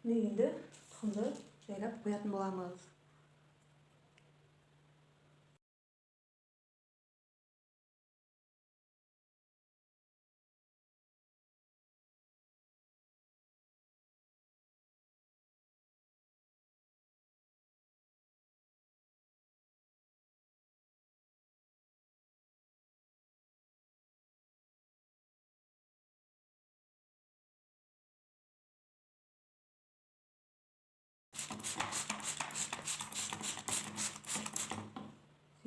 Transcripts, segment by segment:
Енді тұқымды жайлап қоятын боламыз.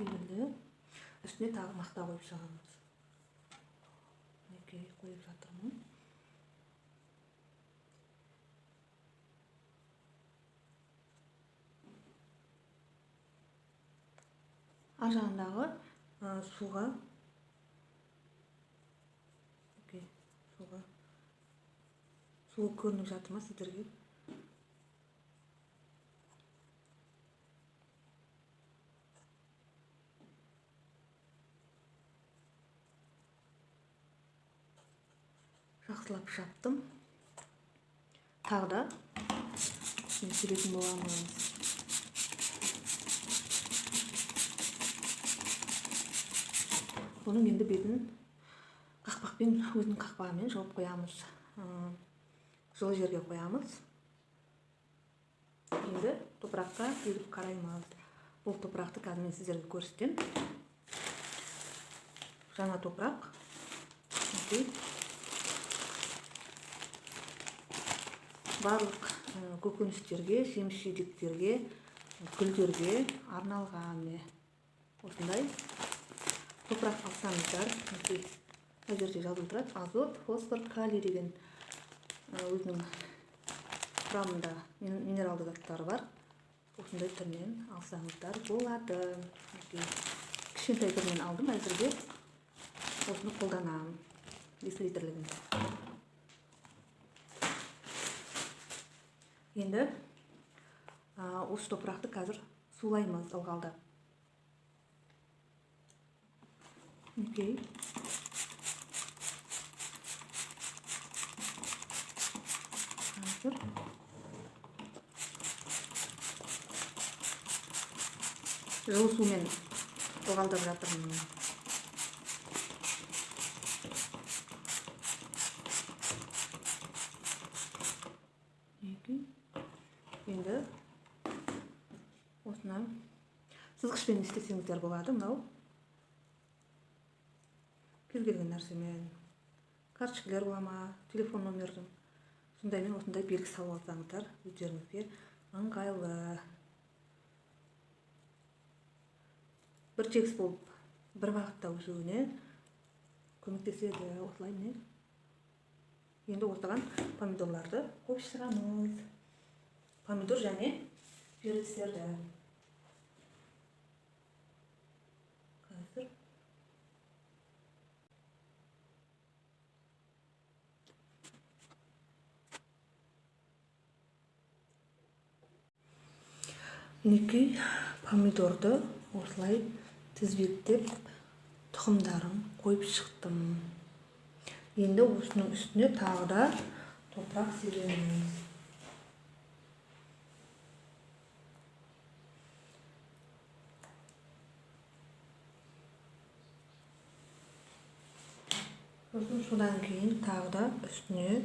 Секілді үстіне тағы мақта қойып шығамыз. Мінекей қойып жатырмын. Ар жағындағы суға суы көрініп жатыр ма сіздерге? Жақсылап жаптым. Тағы да сүретін боламыз. Бұның енді бетін қақпақпен, өзінің қақпағымен жауып қоямыз. Жылы жерге қоямыз. Енді топыраққа егіп қараймыз. Бұл топырақты қазір мен сіздерге көрсетем. Жаңа топырақ. Барлық көкөністерге, жеміс-жидектерге, гүлдерге арналған осындай топырақ алсаңыздар. Мына жерде жазылып тұрады: азот, фосфор, калий деген өзінің құрамында минералды заттар бар. Осындай түрмен алсаңыздар болады. Кішкентай түрмен алдым, әзірге осыны қолданамын. 5 литрлігін. Енді осы топырақты қазір сулаймыз ылғалдап. Мінекей. Жылы сумен ылғалдап жатырмын. Енді осыны сызғышпен істесеңіздер болады. Мынау кез келген нәрсемен, карточкалар болама, телефон номердің сондаймен осындай белгі салып алсаңыздар өздеріңізге ыңғайлы. Бір тегіс болып бір бағытта өсуіне көмектеседі. Осылай міне. Енді осыған помидорларды қойып шығамыз. Помидор және перецтерді. Қазір мінекей помидорды осылай тізбектеп тұқымдарын қойып шықтым. Енді осының үстіне тағы да топырақ себеміз. Содан кейін тағы да үстіне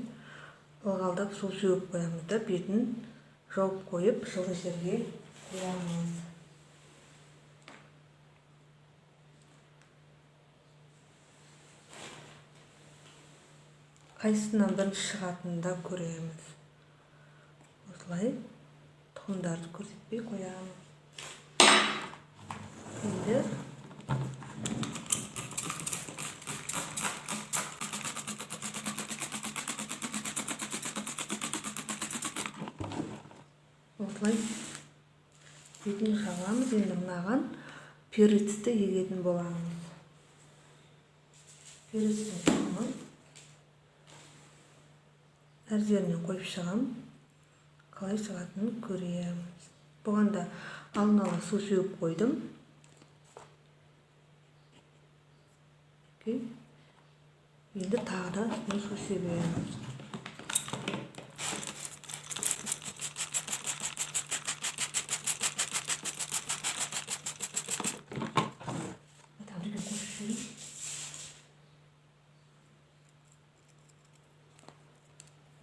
ылғалдап су сеуіп қоямыз да бетін жауып қойып жылы жерге қоямыз. Қайсысынан бірінші шығатынын да көреміз. Осылай тұқымдарды көрсетпей қоямыз. Енді осылай бетін жағамыз. Енді мынаған перецті егетін боламыз. Перецтің тұқымын әр жерінен қойып шығам. Қалай шығатынын көреміз. Бұған да алдын ала су сеуіп қойдым. Енді тағы да су себеміз.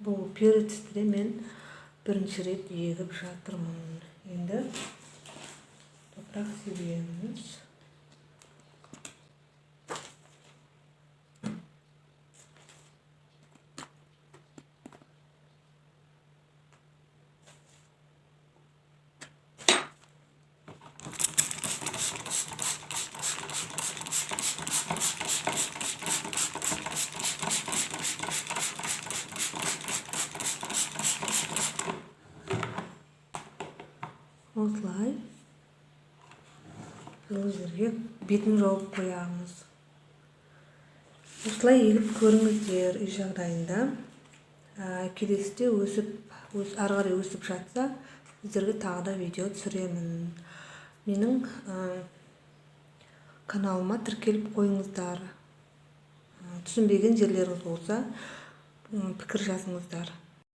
бұл перецті де мен бірінші рет егіп жатырмын. Енді топырақ себеміз. Осылай жылы жерге бетін жауып қоямыз. Осылай егіп көріңіздер үй жағдайында. Келесіде ары қарай өсіп жатса, сіздерге тағы да видео түсіремін. Менің каналыма тіркеліп қойыңыздар. Түсінбеген жерлеріңіз болса, пікір жазыңыздар.